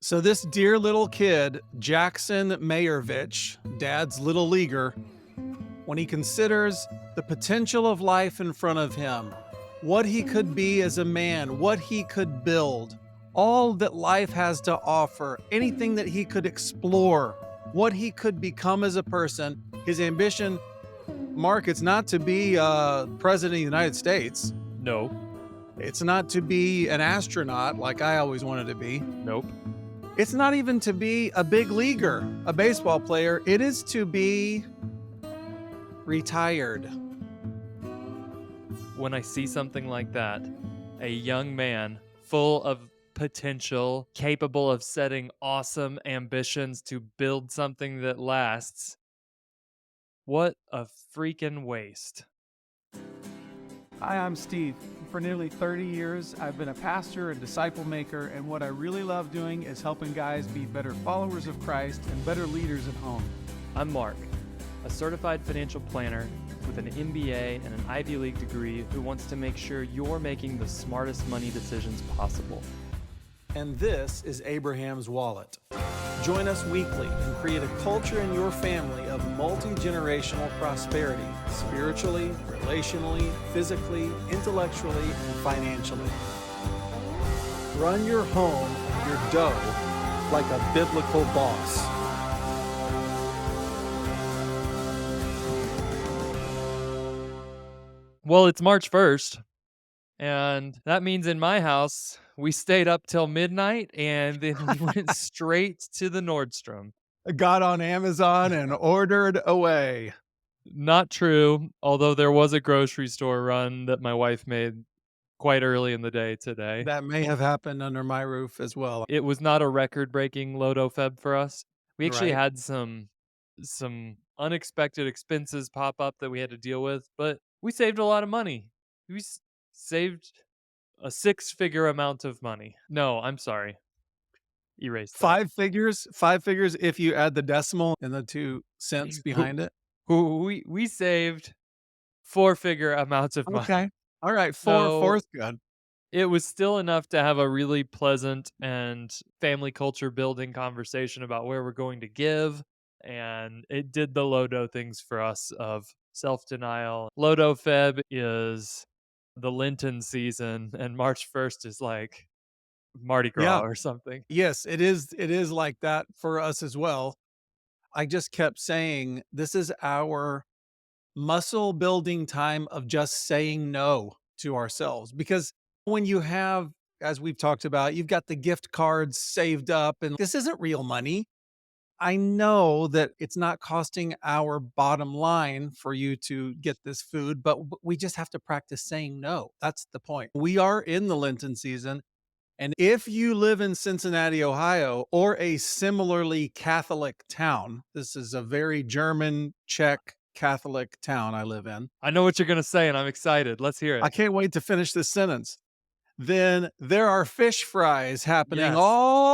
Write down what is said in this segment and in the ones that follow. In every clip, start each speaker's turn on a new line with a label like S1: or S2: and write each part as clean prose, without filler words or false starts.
S1: So this dear little kid, Jackson Mayerovich, dad's little leaguer, when he considers the potential of life in front of him, what he could be as a man, what he could build, all that life has to offer, anything that he could explore, what he could become as a person, his ambition, Mark, it's not to be president of the United States.
S2: No.
S1: It's not to be an astronaut like I always wanted to be.
S2: Nope.
S1: It's not even to be a big leaguer, a baseball player. It is to be retired.
S2: When I see something like that, a young man full of potential, capable of setting awesome ambitions to build something that lasts, what a freaking waste.
S3: Hi, I'm Steve. For nearly 30 years, I've been a pastor and disciple maker, and what I really love doing is helping guys be better followers of Christ and better leaders at home.
S2: I'm Mark, a certified financial planner with an MBA and an Ivy League degree who wants to make sure you're making the smartest money decisions possible.
S1: And this is Abraham's Wallet. Join us weekly and create a culture in your family of multi-generational prosperity, spiritually, relationally, physically, intellectually, and financially. Run your home, your dough, like a biblical boss.
S2: Well, it's March 1st, and that means in my house, we stayed up till midnight and then we went straight to the Nordstrom.
S1: Got on Amazon and ordered away.
S2: Not true, although there was a grocery store run that my wife made quite early in the day today.
S1: That may have happened under my roof as well.
S2: It was not a record-breaking Lodo Feb for us. We actually
S1: Right.
S2: had some unexpected expenses pop up that we had to deal with, but we saved a lot of money. We saved a six-figure amount of money. No, I'm sorry. Erase that.
S1: Five figures if you add the decimal and the 2 cents
S2: Who
S1: behind it.
S2: we saved four-figure amounts of money.
S1: Okay. All right, four
S2: So
S1: is good.
S2: it was still enough to have a really pleasant and family culture building conversation about where we're going to give. And it did the Lodo things for us of self denial. Lodo Feb is the Lenten season, and March 1st is like Mardi Gras
S1: Yeah.
S2: or something.
S1: Yes, it is like that for us as well. I just kept saying, this is our muscle building time of just saying no to ourselves. Because when you have, as we've talked about, you've got the gift cards saved up, and this isn't real money. I know that it's not costing our bottom line for you to get this food, but we just have to practice saying no. That's the point. We are in the Lenten season. And if you live in Cincinnati, Ohio, or a similarly Catholic town, this is a very German, Czech Catholic town I live in.
S2: I know what you're going to say, and I'm excited. Let's hear
S1: I
S2: it.
S1: can't wait to finish this sentence. Then there are fish fries happening
S2: Yes.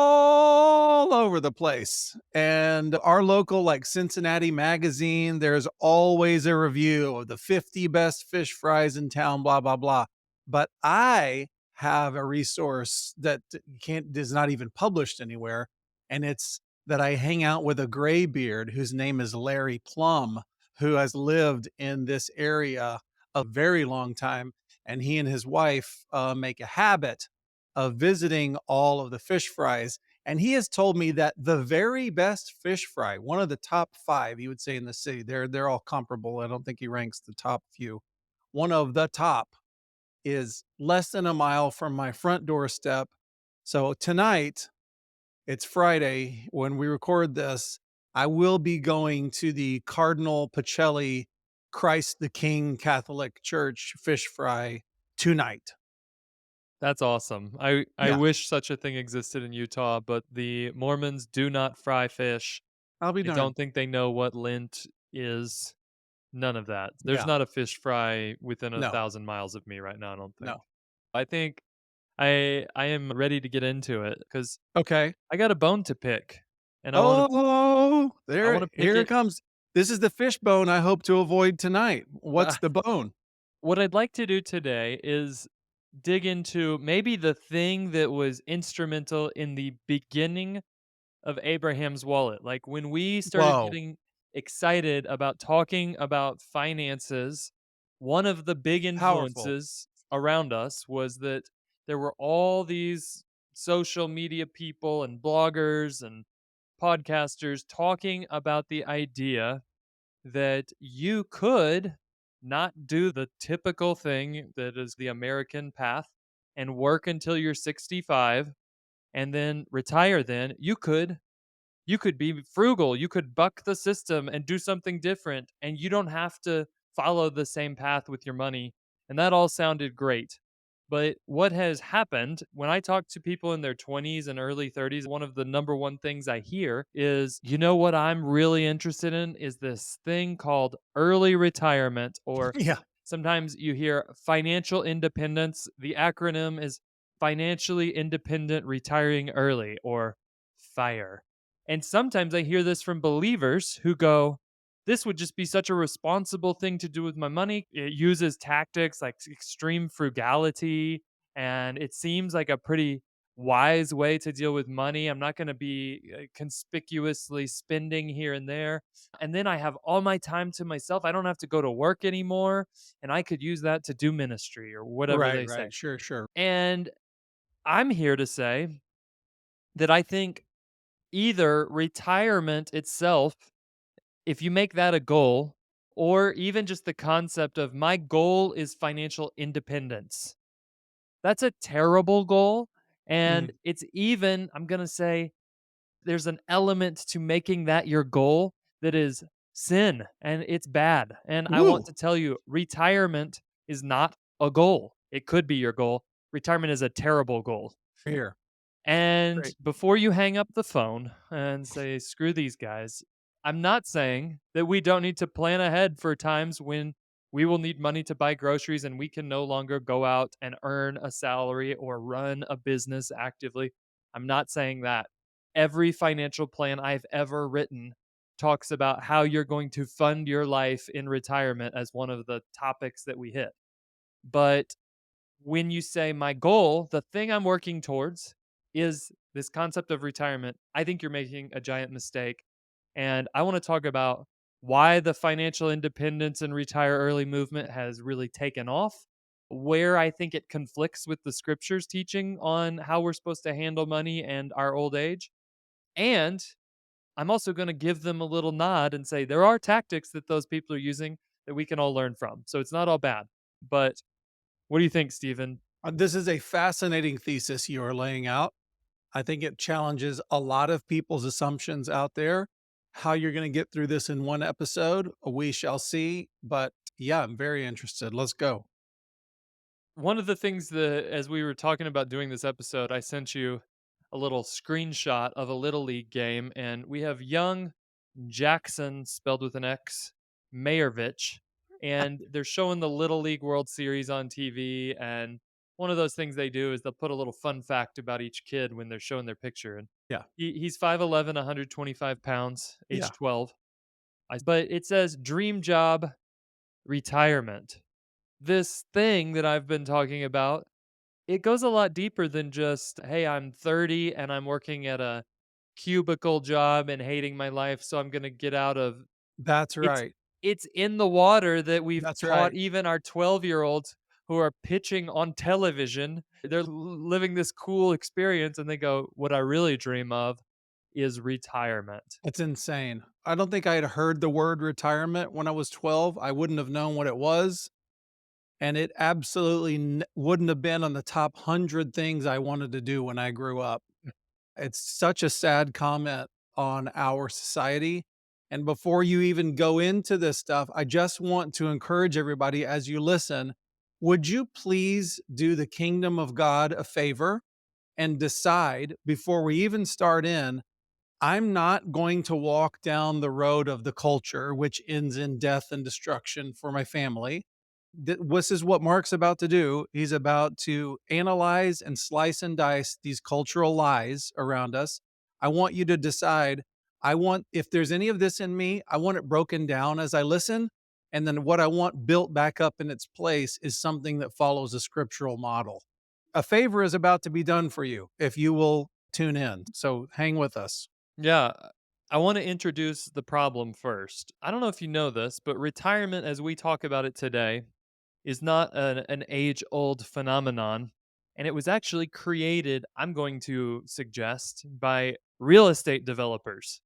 S1: all over the place. And our local, like Cincinnati magazine, there's always a review of the 50 best fish fries in town, blah, blah, blah. But I have a resource that can't is not even published anywhere. And it's that I hang out with a gray beard whose name is Larry Plum, who has lived in this area a very long time, and he and his wife make a habit of visiting all of the fish fries. And he has told me that the very best fish fry, one of the top 5, he would say in the city, they're all comparable. I don't think he ranks the top few. One of the top is less than a mile from my front doorstep. So tonight, it's Friday when we record this. I will be going to the Cardinal Pacelli Christ the King Catholic Church fish fry tonight.
S2: That's awesome. I
S1: Yeah,
S2: wish such a thing existed in Utah, but the Mormons do not fry fish.
S1: I'll be
S2: I
S1: darned.
S2: don't think they know what Lent is. None of that. There's
S1: Yeah,
S2: not a fish fry within a
S1: no,
S2: 1,000 miles of me right now, I don't think.
S1: no.
S2: I think I am ready to get into it because
S1: Okay.
S2: I got a bone to pick, and
S1: Oh,
S2: I
S1: there,
S2: wanna pick
S1: here it
S2: it.
S1: comes. This is the fish bone I hope to avoid tonight. What's the bone?
S2: What I'd like to do today is dig into maybe the thing that was instrumental in the beginning of Abraham's wallet. Like when we started
S1: Whoa,
S2: getting excited about talking about finances, one of the big
S1: powerful.
S2: influences around us was that there were all these social media people and bloggers and podcasters talking about the idea that you could not do the typical thing that is the American path and work until you're 65 and then retire. Then you could be frugal, you could buck the system and do something different, and you don't have to follow the same path with your money. And that all sounded great. But what has happened when I talk to people in their 20s and early 30s, one of the number one things I hear is, you know what I'm really interested in is this thing called early retirement, or
S1: Yeah,
S2: sometimes you hear financial independence. The acronym is financially independent retiring early, or FIRE. And sometimes I hear this from believers who go, this would just be such a responsible thing to do with my money. It uses tactics like extreme frugality, and it seems like a pretty wise way to deal with money. I'm not going to be conspicuously spending here and there. And then I have all my time to myself. I don't have to go to work anymore, and I could use that to do ministry or whatever
S1: right,
S2: they say.
S1: right. Sure, sure.
S2: And I'm here to say that I think either retirement itself, if you make that a goal, or even just the concept of my goal is financial independence, that's a terrible goal. And
S1: Mm.
S2: it's even, I'm going to say, there's an element to making that your goal that is sin and it's bad. And I want
S1: Woo,
S2: to tell you, retirement is not a goal. It could be your goal. Retirement is a terrible goal.
S1: here.
S2: And
S1: Great.
S2: before you hang up the phone and say, screw these guys, I'm not saying that we don't need to plan ahead for times when we will need money to buy groceries and we can no longer go out and earn a salary or run a business actively. I'm not saying that. Every financial plan I've ever written talks about how you're going to fund your life in retirement as one of the topics that we hit. But when you say my goal, the thing I'm working towards is this concept of retirement, I think you're making a giant mistake. And I want to talk about why the financial independence and retire early movement has really taken off, where I think it conflicts with the scriptures teaching on how we're supposed to handle money and our old age. And I'm also going to give them a little nod and say there are tactics that those people are using that we can all learn from. So it's not all bad. But what do you think, Stephen?
S1: This is a fascinating thesis you are laying out. I think it challenges a lot of people's assumptions out there. How you're going to get through this in one episode, we shall see. But yeah, I'm very interested. Let's go.
S2: One of the things that, as we were talking about doing this episode, I sent you a little screenshot of a little league game, and we have young Jackson, spelled with an X, Mayervich, and they're showing the Little League World Series on TV. And one of those things they do is they'll put a little fun fact about each kid when they're showing their picture. And
S1: Yeah.
S2: he's 5'11, 125 pounds, age
S1: Yeah.
S2: 12. But it says dream job, retirement. This thing that I've been talking about, it goes a lot deeper than just, "Hey, I'm 30 and I'm working at a cubicle job and hating my life, so I'm gonna get out of."
S1: That's
S2: It's
S1: right.
S2: it's in the water that we've
S1: That's
S2: taught
S1: right.
S2: even our 12-year-olds who are pitching on television. They're living this cool experience, and they go, "What I really dream of is retirement."
S1: It's insane. I don't think I had heard the word retirement when I was 12. I wouldn't have known what it was. And it absolutely wouldn't have been on the top 100 things I wanted to do when I grew up. It's such a sad comment on our society. And before you even go into this stuff, I just want to encourage everybody as you listen, would you please do the kingdom of God a favor and decide before we even start in, I'm not going to walk down the road of the culture, which ends in death and destruction for my family. This is what Mark's about to do. He's about to analyze and slice and dice these cultural lies around us. I want you to decide. I want, if there's any of this in me, I want it broken down as I listen. And then what I want built back up in its place is something that follows a scriptural model. A favor is about to be done for you if you will tune in. So hang with us.
S2: Yeah. I want to introduce the problem first. I don't know if you know this, but retirement, as we talk about it today, is not an age old phenomenon. And it was actually created, I'm going to suggest, by real estate developers.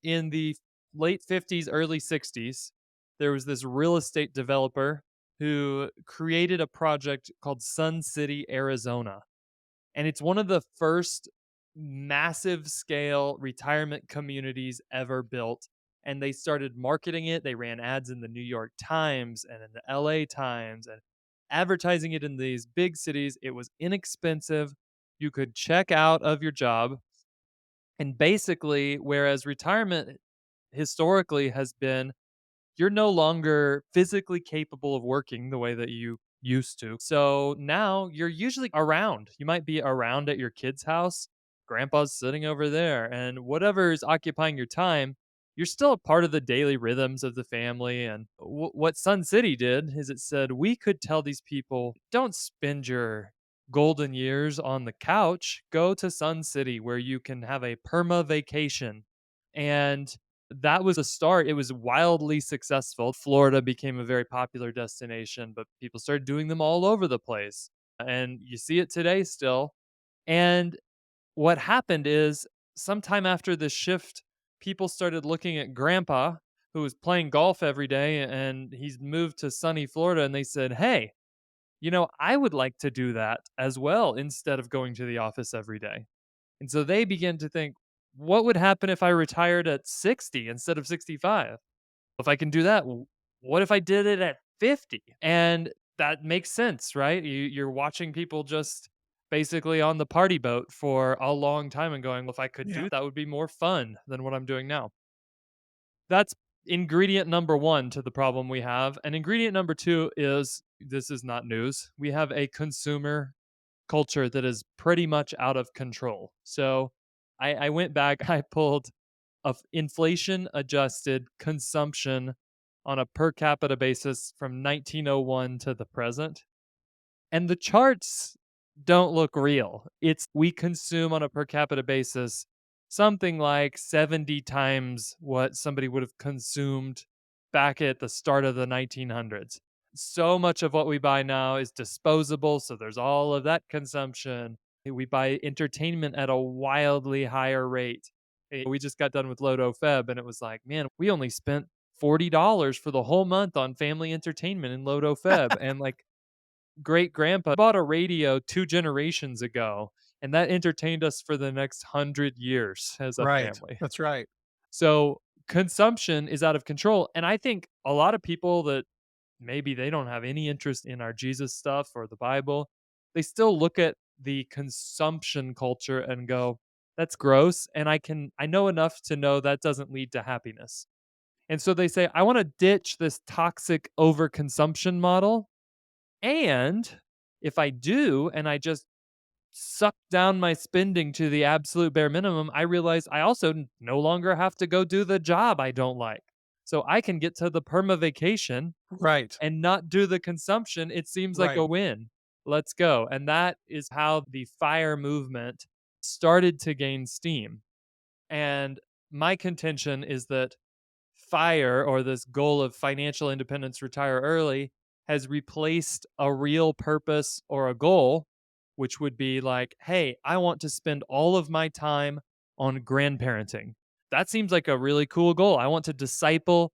S2: In the late 50s, early 60s, there was this real estate developer who created a project called Sun City, Arizona. And it's one of the first massive scale retirement communities ever built. And they started marketing it. They ran ads in the New York Times and in the LA Times and advertising it in these big cities. It was inexpensive. You could check out of your job. And basically, whereas retirement historically has been you're no longer physically capable of working the way that you used to. So now you're usually around. You might be around at your kid's house. Grandpa's sitting over there, and whatever is occupying your time, you're still a part of the daily rhythms of the family. And what Sun City did is it said, we could tell these people, don't spend your golden years on the couch. Go to Sun City where you can have a perma vacation. And that was a start. It was wildly successful. Florida became a very popular destination, but people started doing them all over the place. And you see it today still. And what happened is sometime after this shift, people started looking at grandpa who was playing golf every day and he's moved to sunny Florida and they said, "Hey, I would like to do that as well instead of going to the office every day." And so they began to think, what would happen if I retired at 60 instead of 65? If I can do that, what if I did it at 50? And that makes sense, right? You're watching people just basically on the party boat for a long time and going, well, if I could
S1: Yeah.
S2: do that, would be more fun than what I'm doing now. That's ingredient number one to the problem we have. And ingredient number two is this is not news. We have a consumer culture that is pretty much out of control. So I went back, I pulled of inflation adjusted consumption on a per capita basis from 1901 to the present. And the charts don't look real. It's we consume on a per capita basis something like 70 times what somebody would have consumed back at the start of the 1900s. So much of what we buy now is disposable, so there's all of that consumption. We buy entertainment at a wildly higher rate. We just got done with Lodo Feb, and it was like, man, we only spent $40 for the whole month on family entertainment in Lodo Feb. And like great grandpa bought a radio 2 generations ago, and that entertained us for the next 100 years as a
S1: Right.
S2: family.
S1: That's right.
S2: So consumption is out of control. And I think a lot of people that maybe they don't have any interest in our Jesus stuff or the Bible, they still look at the consumption culture and go, that's gross. And I know enough to know that doesn't lead to happiness. And so they say, I want to ditch this toxic overconsumption model. And if I do, and I just suck down my spending to the absolute bare minimum, I realize I also no longer have to go do the job I don't like. So I can get to the perma vacation
S1: Right.
S2: and not do the consumption. It seems like
S1: Right.
S2: a win. Let's go. And that is how the FIRE movement started to gain steam. And my contention is that FIRE, or this goal of financial independence, retire early, has replaced a real purpose or a goal, which would be like, hey, I want to spend all of my time on grandparenting. That seems like a really cool goal. I want to disciple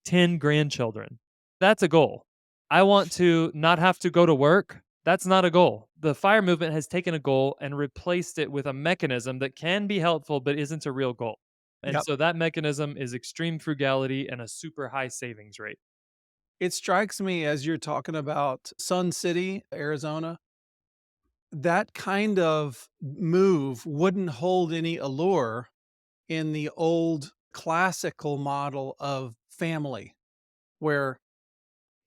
S2: 10 grandchildren. That's a goal. I want to not have to go to work. That's not a goal. The FIRE movement has taken a goal and replaced it with a mechanism that can be helpful but isn't a real goal. And
S1: Yep.
S2: so that mechanism is extreme frugality and a super high savings rate.
S1: It strikes me as you're talking about Sun City, Arizona, that kind of move wouldn't hold any allure in the old classical model of family, where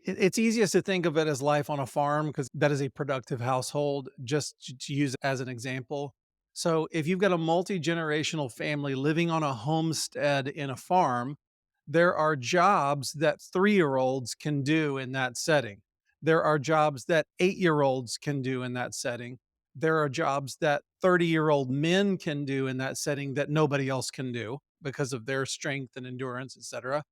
S1: it's easiest to think of it as life on a farm because that is a productive household, just to use as an example. So if you've got a multi-generational family living on a homestead in a farm, there are jobs that 3-year-olds can do in that setting. There are jobs that 8-year-olds can do in that setting. There are jobs that 30-year-old men can do in that setting that nobody else can do because of their strength and endurance, etc.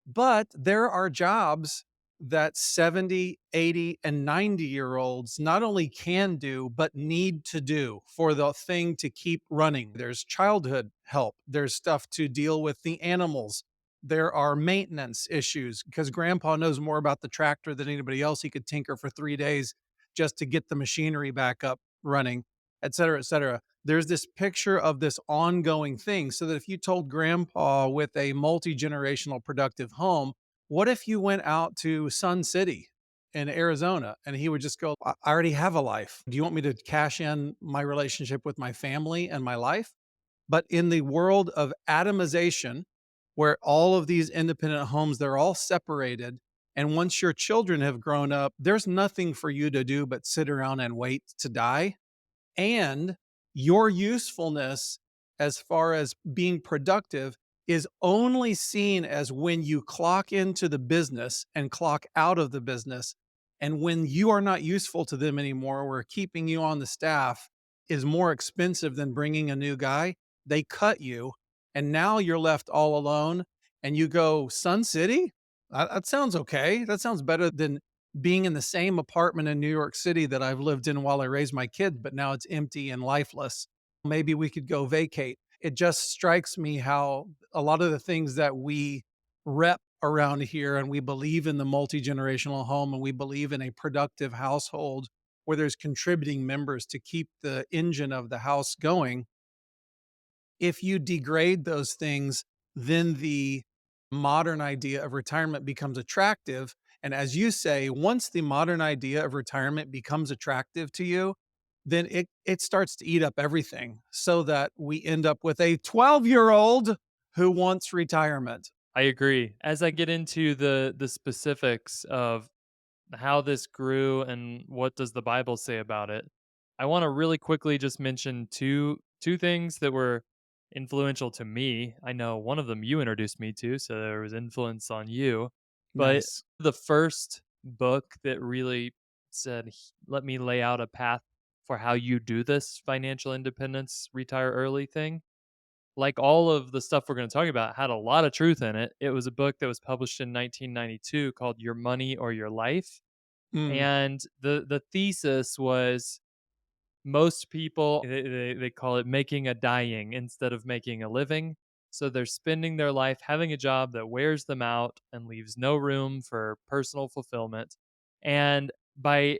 S1: But there are jobs that 70, 80, and 90-year-olds not only can do, but need to do for the thing to keep running. There's childhood help, there's stuff to deal with the animals. There are maintenance issues because grandpa knows more about the tractor than anybody else. He could tinker for 3 days just to get the machinery back up running, et cetera, et cetera. There's this picture of this ongoing thing. So that if you told grandpa with a multi generational productive home, what if you went out to Sun City in Arizona and he would just go, I already have a life. Do you want me to cash in my relationship with my family and my life? But in the world of atomization, where all of these independent homes, they're all separated. And once your children have grown up, there's nothing for you to do but sit around and wait to die. And your usefulness as far as being productive is only seen as when you clock into the business and clock out of the business. And when you are not useful to them anymore, where keeping you on the staff is more expensive than bringing a new guy, they cut you. And now you're left all alone and you go, Sun City? That sounds okay. That sounds better than being in the same apartment in New York City that I've lived in while I raised my kids, but now it's empty and lifeless. Maybe we could go vacate. It just strikes me how a lot of the things that we rep around here and we believe in the multi generational home and we believe in a productive household where there's contributing members to keep the engine of the house going. If you degrade those things, then the modern idea of retirement becomes attractive. And as you say, once the modern idea of retirement becomes attractive to you, then it starts to eat up everything so that we end up with a 12-year-old who wants retirement.
S2: I agree. As I get into the specifics of how this grew and what does the Bible say about it, I want to really quickly just mention two things that were influential to me. I know one of them you introduced me to, so there was influence on you. But
S1: Nice.
S2: the first book that really said, "Let me lay out a path for how you do this financial independence, retire early thing." Like all of the stuff we're going to talk about had a lot of truth in it. It was a book that was published in 1992 called Your Money or Your Life.
S1: Mm,
S2: And the thesis was most people they call it making a dying instead of making a living. So they're spending their life having a job that wears them out and leaves no room for personal fulfillment. And by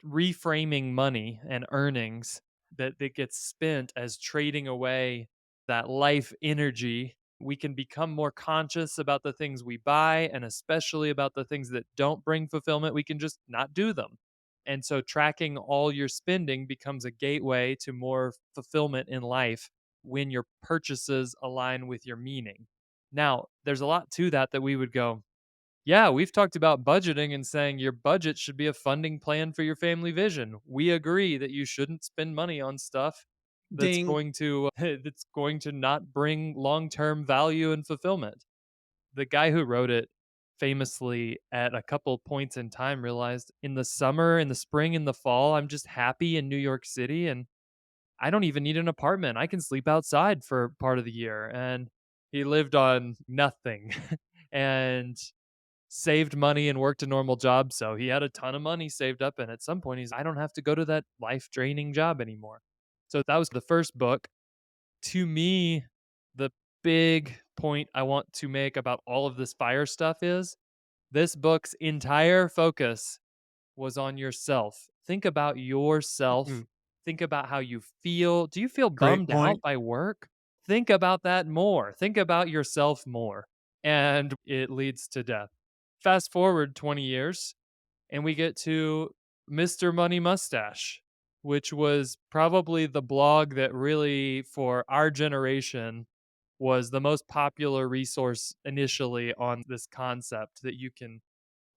S2: reframing money and earnings that gets spent as trading away that life energy, we can become more conscious about the things we buy and especially about the things that don't bring fulfillment. We can just not do them. And so tracking all your spending becomes a gateway to more fulfillment in life when your purchases align with your meaning. Now, there's a lot to that we would go, yeah, we've talked about budgeting and saying your budget should be a funding plan for your family vision. We agree that you shouldn't spend money on stuff that's
S1: ding.
S2: going to that's going to not bring long-term value and fulfillment. The guy who wrote it famously at a couple points in time realized in the summer, in the spring, in the fall, I'm just happy in New York City and I don't even need an apartment. I can sleep outside for part of the year. And he lived on nothing. And saved money and worked a normal job. So he had a ton of money saved up. And at some point, I don't have to go to that life draining job anymore. So that was the first book. To me, the big point I want to make about all of this fire stuff is this book's entire focus was on yourself. Think about yourself.
S1: Mm,
S2: Think about how you feel. Do you feel
S1: great
S2: bummed out
S1: point.
S2: by work? Think about that more. Think about yourself more. And it leads to death. Fast forward 20 years, and we get to Mr. Money Mustache, which was probably the blog that really, for our generation, was the most popular resource initially on this concept that you can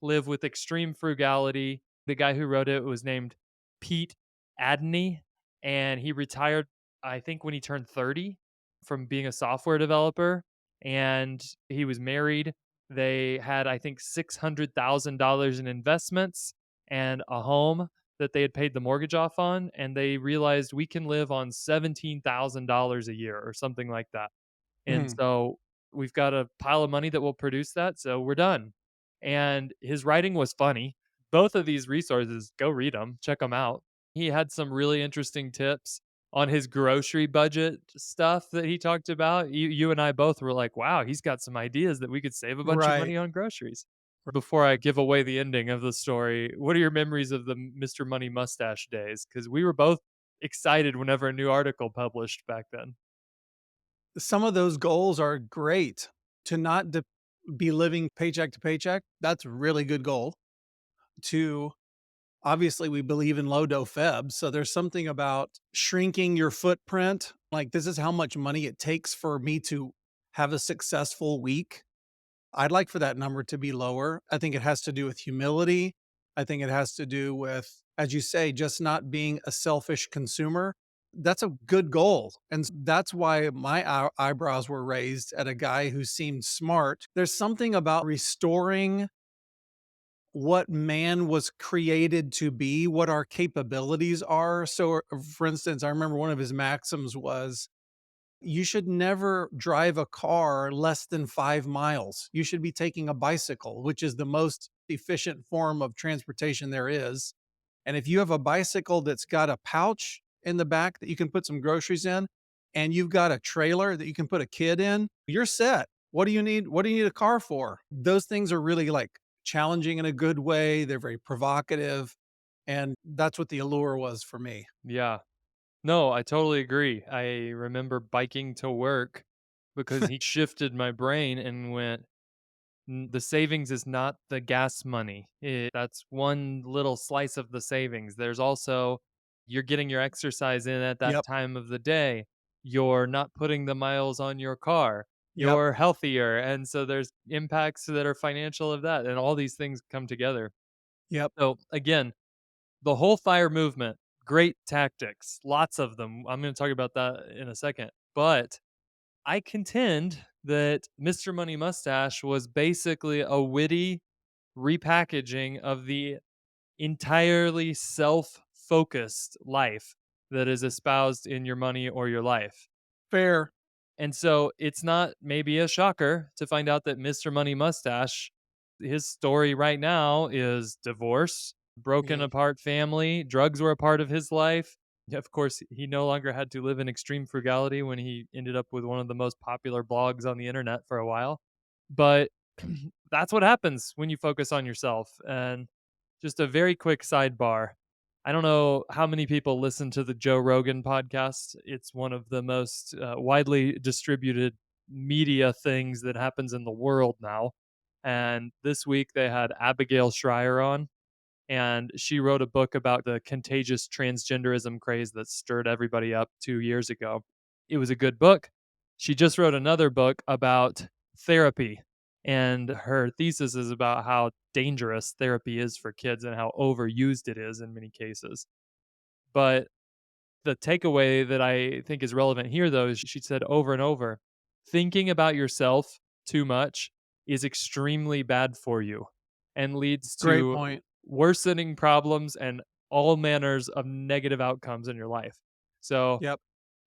S2: live with extreme frugality. The guy who wrote it was named Pete Adney, and he retired, I think, when he turned 30 from being a software developer. And he was married. They had, I think, $600,000 in investments. and a home that they had paid the mortgage off on, and they realized we can live on $17,000 a year or something like that. And
S1: Mhm.
S2: so we've got a pile of money that will produce that, so we're done. And his writing was funny. Both of these resources, go read them, check them out. He had some really interesting tips on his grocery budget stuff that he talked about. You and I both were like, "Wow, he's got some ideas that we could save a bunch of
S1: Right.
S2: money on groceries." Before I give away the ending of the story, what are your memories of the Mr. Money Mustache days? Because we were both excited whenever a new article published back then.
S1: Some of those goals are great. To not be living paycheck to paycheck, that's a really good goal. To obviously, we believe in low dough feb, so there's something about shrinking your footprint. Like, this is how much money it takes for me to have a successful week. I'd like for that number to be lower. I think it has to do with humility. I think it has to do with, as you say, just not being a selfish consumer. That's a good goal. And that's why my eyebrows were raised at a guy who seemed smart. There's something about restoring what man was created to be, what our capabilities are. So, for instance, I remember one of his maxims was, you should never drive a car less than 5 miles. You should be taking a bicycle, which is the most efficient form of transportation there is. And if you have a bicycle that's got a pouch in the back that you can put some groceries in, and you've got a trailer that you can put a kid in, you're set. What do you need? What do you need a car for? Those things are really like challenging in a good way. They're very provocative. And that's what the allure was for me.
S2: Yeah. No, I totally agree. I remember biking to work because he shifted my brain and went, The savings is not the gas money. That's one little slice of the savings. There's also, you're getting your exercise in at that
S1: Yep.
S2: time of the day. You're not putting the miles on your car.
S1: Yep.
S2: You're healthier. And so there's impacts that are financial of that. And all these things come together.
S1: Yep.
S2: So, again, the whole fire movement, great tactics, lots of them. I'm going to talk about that in a second. But I contend that Mr. Money Mustache was basically a witty repackaging of the entirely self focused life that is espoused in Your Money or Your Life.
S1: Fair.
S2: And so it's not maybe a shocker to find out that Mr. Money Mustache, his story right now is divorce, broken
S1: Mhm.
S2: apart family, drugs were a part of his life. Of course, he no longer had to live in extreme frugality when he ended up with one of the most popular blogs on the internet for a while. But that's what happens when you focus on yourself. And just a very quick sidebar. I don't know how many people listen to the Joe Rogan podcast. It's one of the most widely distributed media things that happens in the world now. And this week they had Abigail Schreier on, and she wrote a book about the contagious transgenderism craze that stirred everybody up 2 years ago. It was a good book. She just wrote another book about therapy, and her thesis is about how dangerous therapy is for kids and how overused it is in many cases. But the takeaway that I think is relevant here, though, is she said over and over, thinking about yourself too much is extremely bad for you and leads
S1: Great
S2: to
S1: point.
S2: worsening problems and all manners of negative outcomes in your life. So
S1: Yep.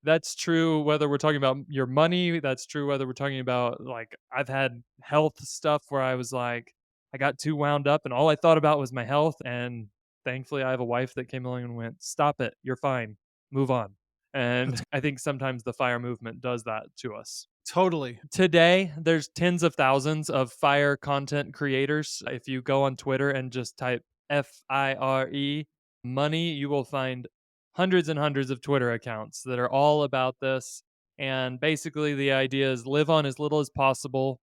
S2: that's true whether we're talking about your money, that's true whether we're talking about, like, I've had health stuff where I was like, I got too wound up and all I thought about was my health, and thankfully I have a wife that came along and went, "Stop it. You're fine. Move on."
S1: That's
S2: And I think sometimes the FIRE movement does that to us.
S1: totally.
S2: Today, there's tens of thousands of FIRE content creators. If you go on Twitter and just type FIRE money, you will find hundreds and hundreds of Twitter accounts that are all about this. And basically, the idea is live on as little as possible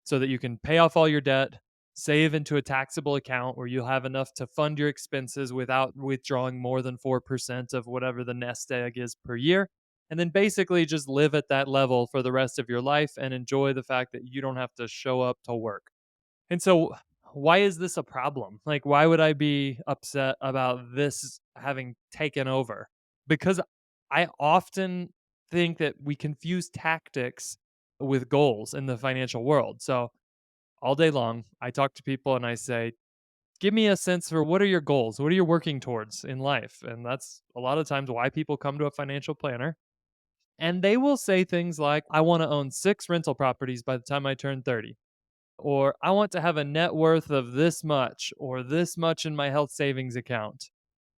S2: so that you can pay off all your debt, save into a taxable account where you'll have enough to fund your expenses without withdrawing more than 4% of whatever the nest egg is per year. And then basically just live at that level for the rest of your life and enjoy the fact that you don't have to show up to work. And so, why is this a problem? Like, why would I be upset about this having taken over? Because I often think that we confuse tactics with goals in the financial world. So, all day long, I talk to people and I say, give me a sense for what are your goals? What are you working towards in life? And that's a lot of times why people come to a financial planner. And they will say things like, I want to own 6 rental properties by the time I turn 30. Or I want to have a net worth of this much or this much in my health savings account.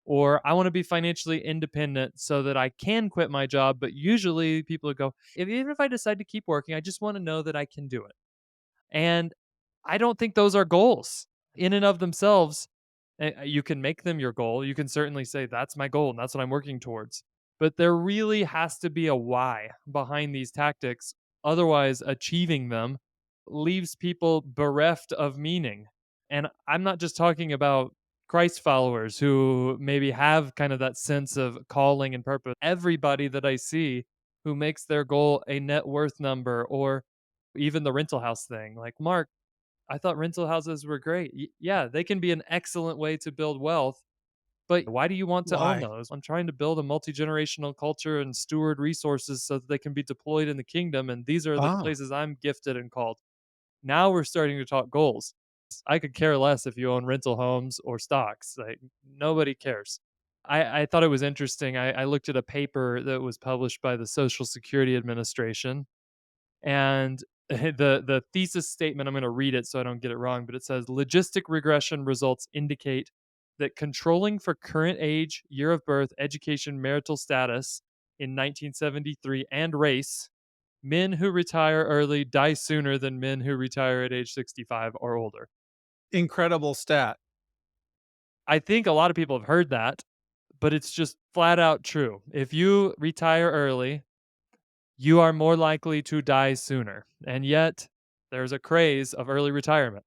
S2: Or I want to be financially independent so that I can quit my job. But usually people would go, even if I decide to keep working, I just want to know that I can do it. And I don't think those are goals in and of themselves. You can make them your goal. You can certainly say, that's my goal and that's what I'm working towards. But there really has to be a why behind these tactics. Otherwise, achieving them leaves people bereft of meaning. And I'm not just talking about Christ followers who maybe have kind of that sense of calling and purpose. Everybody that I see who makes their goal a net worth number, or even the rental house thing. Like, Mark, I thought rental houses were great. Yeah, they can be an excellent way to build wealth, but why do you want to own
S1: Why?
S2: those? I'm trying to build a multi-generational culture and steward resources so that they can be deployed in the kingdom, and these are the
S1: Oh,
S2: places I'm gifted and called. Now we're starting to talk goals. I could care less if you own rental homes or stocks. Like, nobody cares. I thought it was interesting. I looked at a paper that was published by the Social Security Administration, and the thesis statement, I'm going to read it so I don't get it wrong, but it says logistic regression results indicate that controlling for current age, year of birth, education, marital status in 1973 and race, men who retire early die sooner than men who retire at age 65 or older.
S1: incredible stat.
S2: I think a lot of people have heard that, but it's just flat out true. If you retire early, you are more likely to die sooner. And yet, there's a craze of early retirement.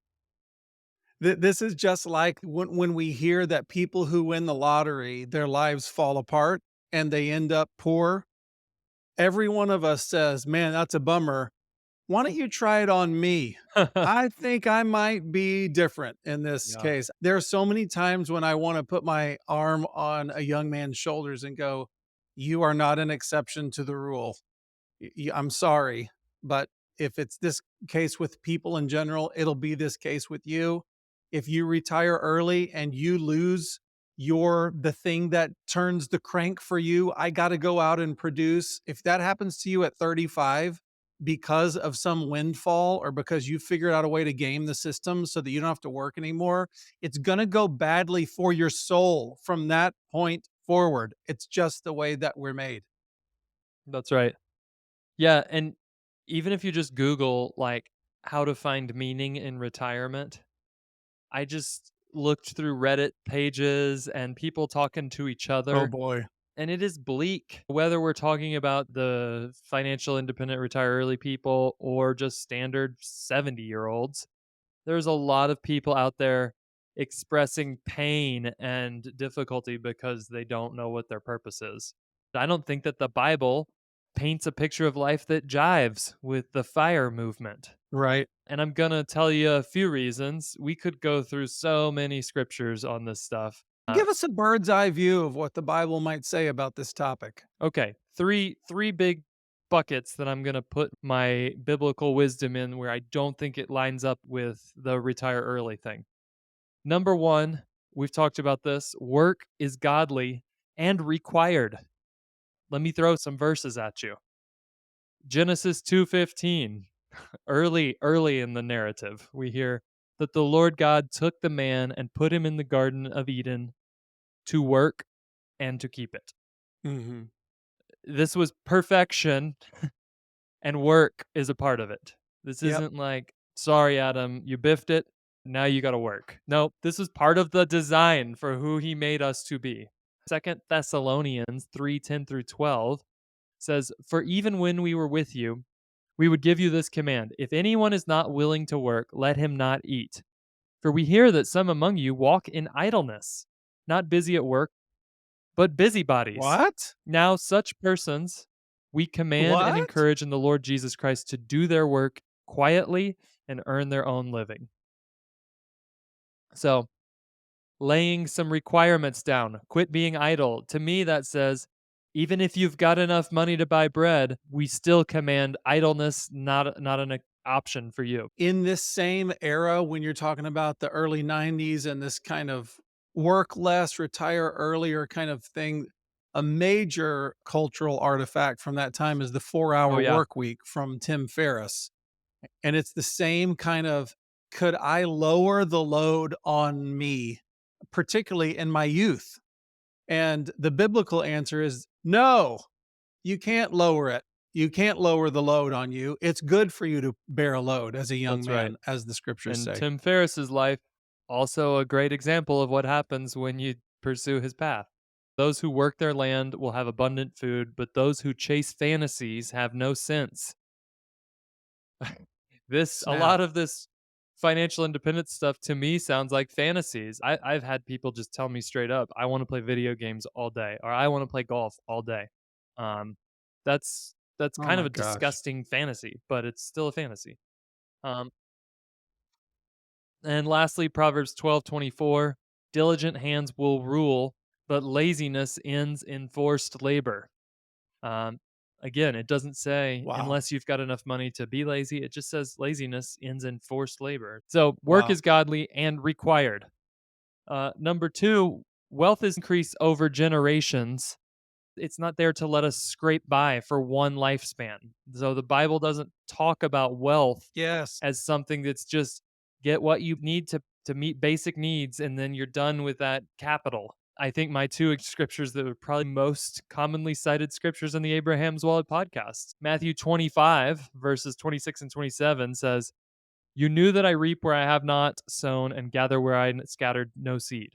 S1: This is just like when we hear that people who win the lottery, their lives fall apart and they end up poor. Every one of us says, "Man, that's a bummer. Why don't you try it on me? I think I might be different in this
S2: Yeah.
S1: case." There are so many times when I want to put my arm on a young man's shoulders and go, "You are not an exception to the rule. I'm sorry, but if it's this case with people in general, it'll be this case with you. If you retire early and you lose the thing that turns the crank for you, I got to go out and produce. If that happens to you at 35 because of some windfall or because you figured out a way to game the system so that you don't have to work anymore, it's going to go badly for your soul from that point forward. It's just the way that we're made.
S2: That's right. Yeah, and even if you just Google, like, how to find meaning in retirement, I just looked through Reddit pages and people talking to each
S1: Oh
S2: other,
S1: boy.
S2: and it is bleak. Whether we're talking about the financial independent retire early people or just standard 70-year-olds, there's a lot of people out there expressing pain and difficulty because they don't know what their purpose is. I don't think that the Bible paints a picture of life that jives with the FIRE movement.
S1: Right.
S2: And I'm going to tell you a few reasons. We could go through so many scriptures on this stuff.
S1: Give us a bird's eye view of what the Bible might say about this topic.
S2: Okay, three big buckets that I'm going to put my biblical wisdom in where I don't think it lines up with the retire early thing. Number 1, we've talked about this, work is godly and required. Let me throw some verses at you. Genesis 2:15. Early in the narrative, we hear that the Lord God took the man and put him in the garden of Eden to work and to keep it.
S1: Mhm.
S2: This was perfection, and work is a part of it. This
S1: Yep.
S2: isn't like, sorry, Adam, you biffed it. Now you got to work. No, this is part of the design for who he made us to be. Second Thessalonians 3:10 through 12 says, for even when we were with you, we would give you this command. If anyone is not willing to work, let him not eat. For we hear that some among you walk in idleness, not busy at work, but busybodies.
S1: What?
S2: Now, such persons we command and
S1: What?
S2: encourage in the Lord Jesus Christ to do their work quietly and earn their own living. So, laying some requirements down, quit being idle. To me, that says, even if you've got enough money to buy bread, we still command idleness, not an option for you.
S1: In this same era, when you're talking about the early 90s and this kind of work less, retire earlier kind of thing, a major cultural artifact from that time is the
S2: Oh
S1: 4-hour
S2: yeah,
S1: work week from Tim Ferriss. And it's the same kind of, could I lower the load on me, particularly in my youth? And the biblical answer is no, you can't lower it. You can't lower the load on you. It's good for you to bear a load as a young
S2: that's right.
S1: man, as the scriptures
S2: And
S1: say.
S2: Tim Ferriss's life, also a great example of what happens when you pursue his path. Those who work their land will have abundant food, but those who chase fantasies have no sense. A
S1: Snap.
S2: lot of this financial independence stuff to me sounds like fantasies. I've had people just tell me straight up, I want to play video games all day, or I want to play golf all day. Um, that's
S1: Oh
S2: kind of
S1: my
S2: a
S1: gosh.
S2: disgusting fantasy, but it's still a fantasy. Um, and lastly, Proverbs 12:24, diligent hands will rule, but laziness ends in forced labor. Um, Again, it doesn't say
S1: Wow.
S2: unless you've got enough money to be lazy. It just says laziness ends in forced labor. So work
S1: Wow.
S2: is godly and required. Number two, wealth is increased over generations. It's not there to let us scrape by for one lifespan. So the Bible doesn't talk about wealth
S1: Yes.
S2: as something that's just get what you need to meet basic needs and then you're done with that capital. I think my two scriptures that are probably most commonly cited scriptures in the Abraham's Wallet podcast. Matthew 25 verses 26 and 27 says, "You knew that I reap where I have not sown and gather where I scattered no seed.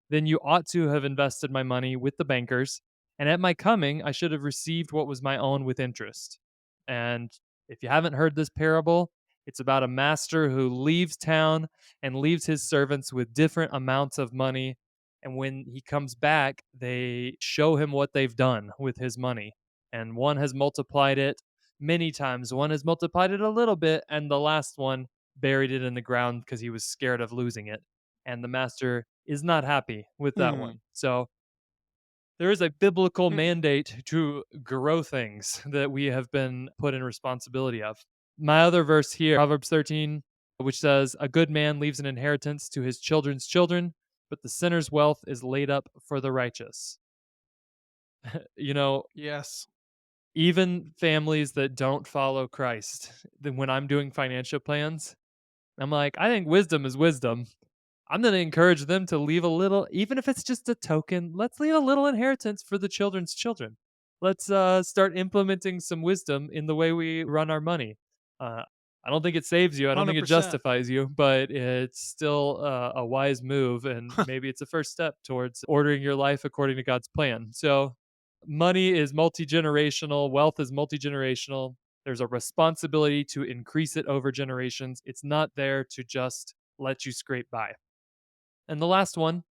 S2: Then you ought to have invested my money with the bankers, and at my coming I should have received what was my own with interest." And if you haven't heard this parable, it's about a master who leaves town and leaves his servants with different amounts of money. And when he comes back, they show him what they've done with his money. And one has multiplied it many times, one has multiplied it a little bit, and the last one buried it in the ground because he was scared of losing it. And the master is not happy with that
S1: Hmm.
S2: one. So there is a biblical
S1: Hmm.
S2: mandate to grow things that we have been put in responsibility of. My other verse here, Proverbs 13, which says, "A good man leaves an inheritance to his children's children, but the sinner's wealth is laid up for the righteous." You know,
S1: Yes.
S2: even families that don't follow Christ, then when I'm doing financial plans, I'm like, I think wisdom is wisdom. I'm going to encourage them to leave a little, even if it's just a token. Let's leave a little inheritance for the children's children. Let's start implementing some wisdom in the way we run our money. Uh, I don't think it saves you. I don't think it
S1: 100%.
S2: justifies you, but it's still a wise move. And maybe it's a first step towards ordering your life according to God's plan. So, money is multi generational, wealth is multi generational. There's a responsibility to increase it over generations. It's not there to just let you scrape by. And the last one,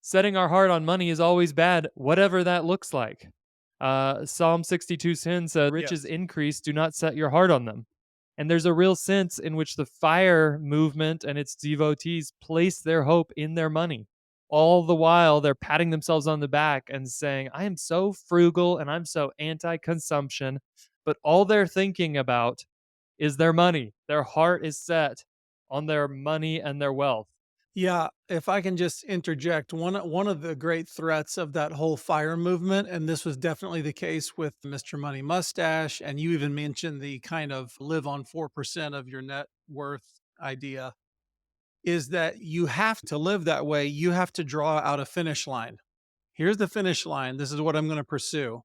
S2: setting our heart on money is always bad, whatever that looks like. Psalm 62:10 says, "Riches
S1: Yes.
S2: increase, do not set your heart on them." And there's a real sense in which the FIRE movement and its devotees place their hope in their money. All the while, they're patting themselves on the back and saying, I am so frugal and I'm so anti consumption. But all they're thinking about is their money. Their heart is set on their money and their wealth.
S1: Yeah, if I can just interject, one of the great threats of that whole fire movement, and this was definitely the case with Mr. Money Mustache, and you even mentioned the kind of live on 4% of your net worth idea, is that you have to live that way. You have to draw out a finish line. Here's the finish line. This is what I'm going to pursue.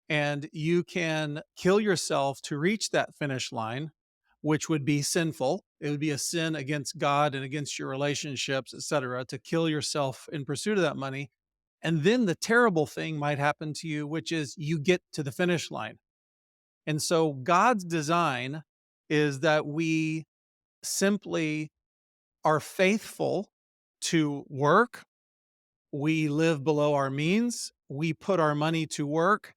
S1: And you can kill yourself to reach that finish line, which would be sinful. It would be a sin against God and against your relationships, etc., to kill yourself in pursuit of that money. And then the terrible thing might happen to you, which is you get to the finish line. And so God's design is that we simply are faithful to work. We live below our means. We put our money to work.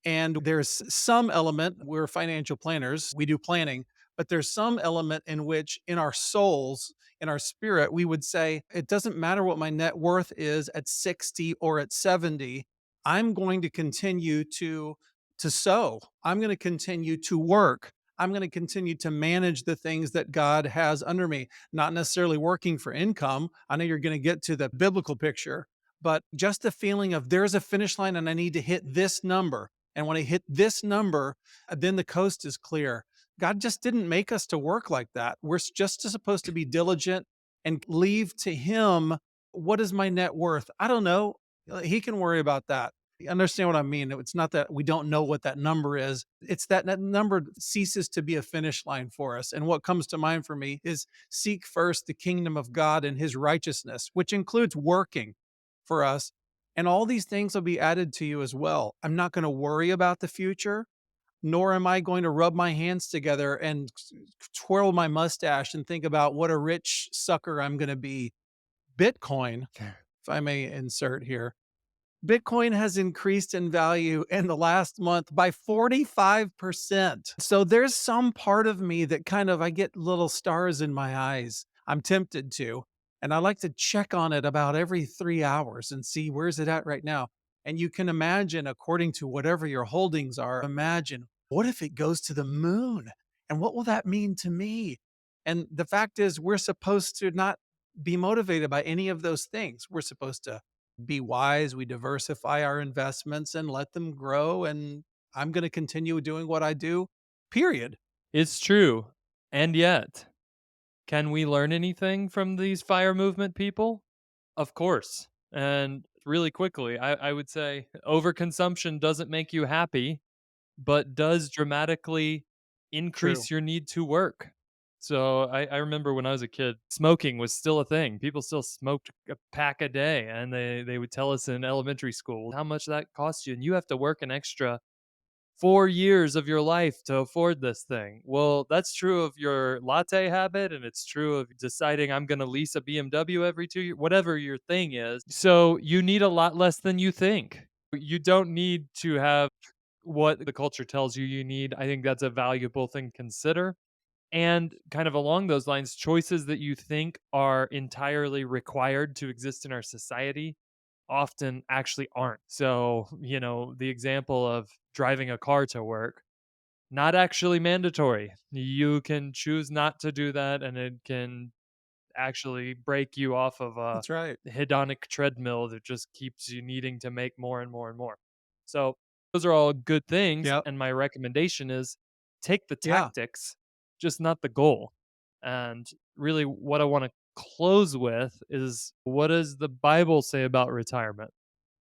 S1: And there's some element, we're financial planners, we do planning, but there's some element in which in our souls, in our spirit, we would say, it doesn't matter what my net worth is at 60 or at 70. I'm going to continue to sow. I'm going to continue to work. I'm going to continue to manage the things that God has under me, not necessarily working for income. I know you're going to get to the biblical picture, but just the feeling of there's a finish line and I need to hit this number. And when I hit this number, then the coast is clear. God just didn't make us to work like that. We're just supposed to be diligent and leave to Him what is my net worth? I don't know. He can worry about that. You understand what I mean? It's not that we don't know what that number is. It's that that number ceases to be a finish line for us. And what comes to mind for me is seek first the kingdom of God and his righteousness, which includes working for us. And all these things will be added to you as well. I'm not going to worry about the future, nor am I going to rub my hands together and twirl my mustache and think about what a rich sucker I'm going to be. Bitcoin, if I may insert here, Bitcoin has increased in value in the last month by 45%. So there's some part of me that kind of I get little stars in my eyes. I'm tempted to. And I like to check on it about every 3 hours and see where's it at right now. And you can imagine, according to whatever your holdings are, imagine what if it goes to the moon? And what will that mean to me? And the fact is, we're supposed to not be motivated by any of those things. We're supposed to be wise, we diversify our investments and let them grow, and I'm gonna continue doing what I do, period.
S2: It's true. And yet, can we learn anything from these fire movement people? Of course. And really quickly, I would say overconsumption doesn't make you happy, but does dramatically
S1: True.
S2: increase your need to work. So I remember when I was a kid, smoking was still a thing. People still smoked a pack a day, and they would tell us in elementary school how much that costs you, and you have to work an extra 4 years of your life to afford this thing. Well, that's true of your latte habit, and it's true of deciding I'm going to lease a BMW every 2 years, whatever your thing is. So you need a lot less than you think. You don't need to have what the culture tells you you need. I think that's a valuable thing to consider. And kind of along those lines, choices that you think are entirely required to exist in our society often actually aren't. So, the example of driving a car to work, not actually mandatory. You can choose not to do that, and it can actually break you off of a
S1: That's right.
S2: hedonic treadmill that just keeps you needing to make more and more and more. So, those are all good things.
S1: Yep.
S2: And my recommendation is take the
S1: Yeah.
S2: tactics, just not the goal. And really, what I want to close with is, what does the Bible say about retirement?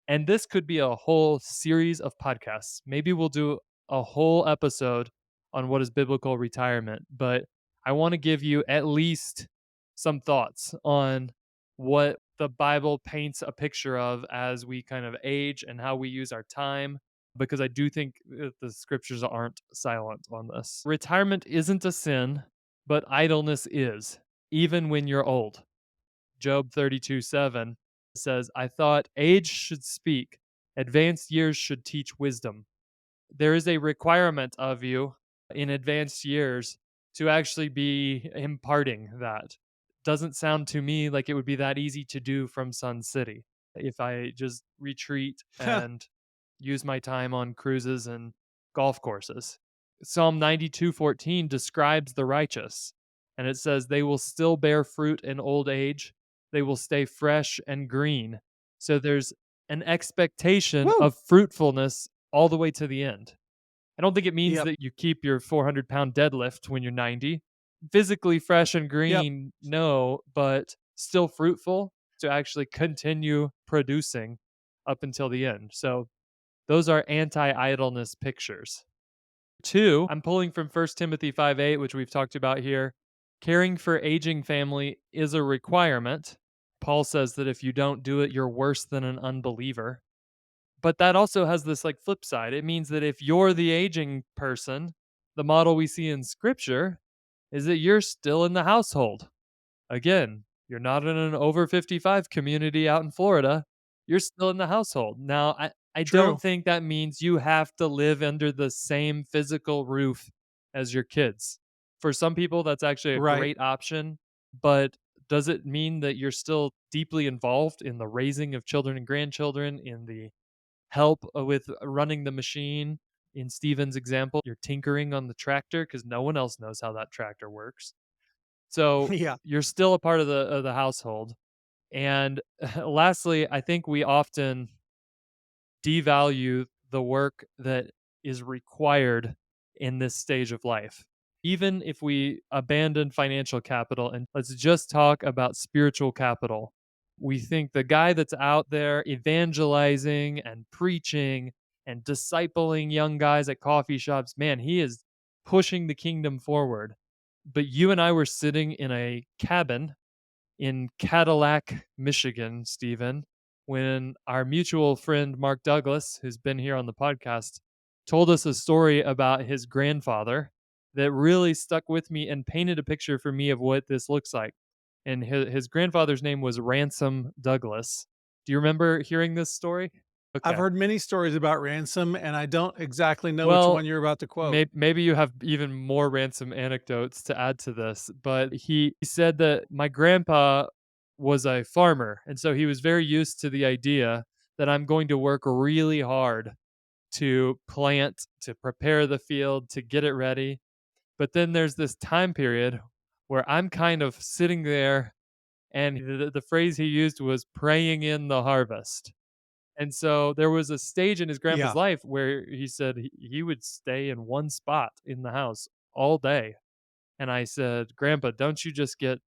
S2: And this could be a whole series of podcasts. Maybe we'll do a whole episode on what is biblical retirement, but I want to give you at least some thoughts on what the Bible paints a picture of as we kind of age and how we use our time, because I do think the scriptures aren't silent on this. Retirement isn't a sin, but idleness is, even when you're old. Job 32:7 says, I thought age should speak, advanced years should teach wisdom. There is a requirement of you in advanced years to actually be imparting that. Doesn't sound to me like it would be that easy to do from Sun City. If I just retreat and use my time on cruises and golf courses. Psalm 92:14 describes the righteous, and it says, they will still bear fruit in old age. They will stay fresh and green. So there's an expectation
S1: Woo!
S2: of fruitfulness all the way to the end. I don't think it means
S1: Yep.
S2: that you keep your 400-pound deadlift when you're 90. Physically fresh and
S1: Yep.
S2: green, no, but still fruitful to actually continue producing up until the end. So those are anti-idleness pictures. Two, I'm pulling from 1 Timothy 5:8, which we've talked about here. Caring for aging family is a requirement. Paul says that if you don't do it, you're worse than an unbeliever. But that also has this like flip side. It means that if you're the aging person, the model we see in scripture is that you're still in the household. Again, you're not in an over 55 community out in Florida. You're still in the household. Now, I don't
S1: True.
S2: think that means you have to live under the same physical roof as your kids. For some people, that's actually a
S1: Right.
S2: great option. But does it mean that you're still deeply involved in the raising of children and grandchildren, in the help with running the machine, In Steven's example, you're tinkering on the tractor because no one else knows how that tractor works. So
S1: Yeah.
S2: you're still a part of the household. And lastly, I think we often devalue the work that is required in this stage of life. Even if we abandon financial capital and let's just talk about spiritual capital, we think the guy that's out there evangelizing and preaching and discipling young guys at coffee shops, man, he is pushing the kingdom forward. But you and I were sitting in a cabin in Cadillac, Michigan, Stephen, when our mutual friend Mark Douglas, who's been here on the podcast, told us a story about his grandfather that really stuck with me and painted a picture for me of what this looks like. And his grandfather's name was Ransom Douglas. Do you remember hearing this story?
S1: I've
S2: Okay.
S1: heard many stories about ransom, and I don't exactly know which
S2: Well,
S1: one you're about to quote.
S2: maybe you have even more ransom anecdotes to add to this, but he said that my grandpa was a farmer, and so he was very used to the idea that I'm going to work really hard to plant, to prepare the field, to get it ready. But then there's this time period where I'm kind of sitting there, and the phrase he used was praying in the harvest. And so there was a stage in his grandpa's
S1: Yeah.
S2: life where he said he would stay in one spot in the house all day. And I said, "Grandpa, don't you just get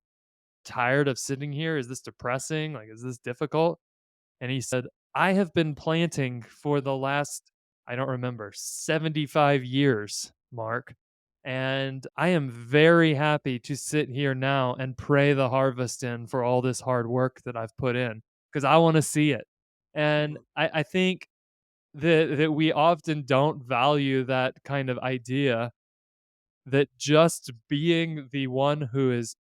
S2: tired of sitting here? Is this depressing? Like, is this difficult?" And he said, "I have been planting for the last, I don't remember, 75 years, Mark. And I am very happy to sit here now and pray the harvest in for all this hard work that I've put in because I want to see it." And I think that we often don't value that kind of idea that just being the one who is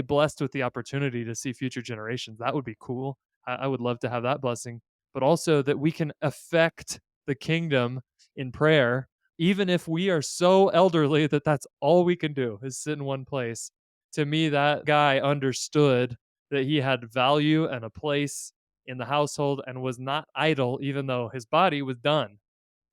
S2: blessed with the opportunity to see future generations, that would be cool. I would love to have that blessing, but also that we can affect the kingdom in prayer, even if we are so elderly that that's all we can do is sit in one place. To me, that guy understood that he had value and a place in the household and was not idle, even though his body was done.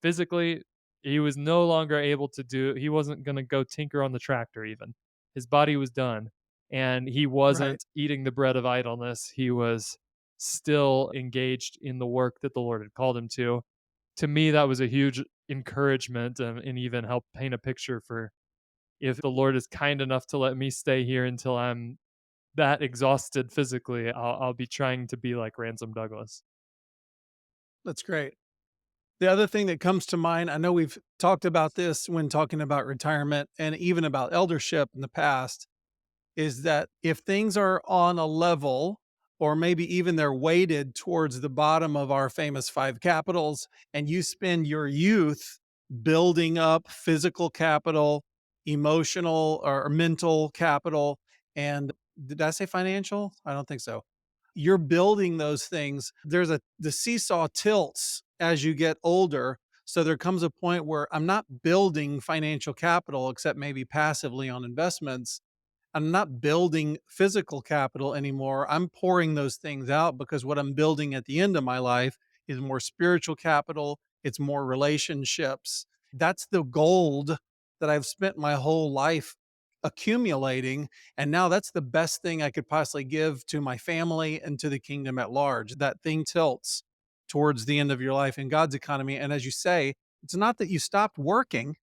S2: Physically, he was no longer able to he wasn't going to go tinker on the tractor even. His body was done and he
S1: Right.
S2: wasn't eating the bread of idleness. He was still engaged in the work that the Lord had called him to. To me, that was a huge encouragement and even helped paint a picture for if the Lord is kind enough to let me stay here until I'm that exhausted physically, I'll be trying to be like Ransom Douglas.
S1: That's great. The other thing that comes to mind, I know we've talked about this when talking about retirement and even about eldership in the past, is that if things are on a level or maybe even they're weighted towards the bottom of our famous five capitals, and you spend your youth building up physical capital, emotional or mental capital, and did I say financial? I don't think so. You're building those things. The seesaw tilts as you get older. So there comes a point where I'm not building financial capital except maybe passively on investments. I'm not building physical capital anymore. I'm pouring those things out because what I'm building at the end of my life is more spiritual capital, it's more relationships. That's the gold that I've spent my whole life accumulating. And now that's the best thing I could possibly give to my family and to the kingdom at large. That thing tilts towards the end of your life in God's economy. And as you say, it's not that you stopped working.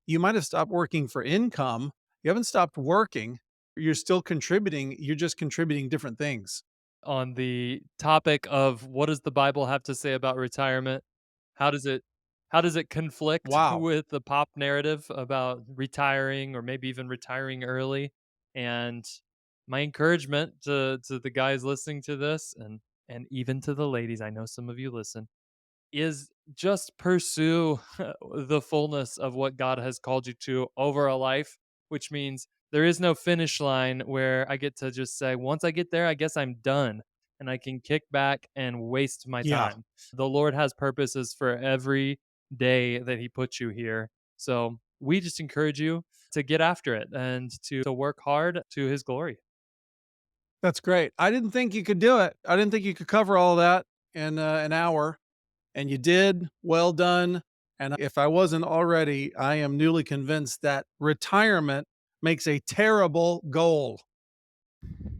S1: You might have stopped working for income. You haven't stopped working. You're still contributing. You're just contributing different things.
S2: On the topic of what does the Bible have to say about retirement? How does it how does it conflict
S1: Wow.
S2: with the pop narrative about retiring or maybe even retiring early? And my encouragement to the guys listening to this and even to the ladies, I know some of you listen, is just pursue the fullness of what God has called you to over a life, which means there is no finish line where I get to just say, once I get there, I guess I'm done and I can kick back and waste my
S1: Yeah,
S2: time. The Lord has purposes for every day that He puts you here. So we just encourage you to get after it and to work hard to His glory.
S1: that's great. I didn't think you could do it. I didn't think you could cover all that in an hour, and you did. Well done. And if I wasn't already, I am newly convinced that retirement makes a terrible goal.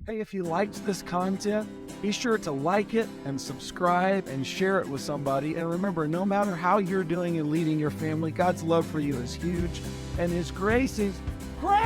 S3: Hey, if you liked this content, be sure to like it and subscribe and share it with somebody. And remember, no matter how you're doing and leading your family, God's love for you is huge and His grace is great.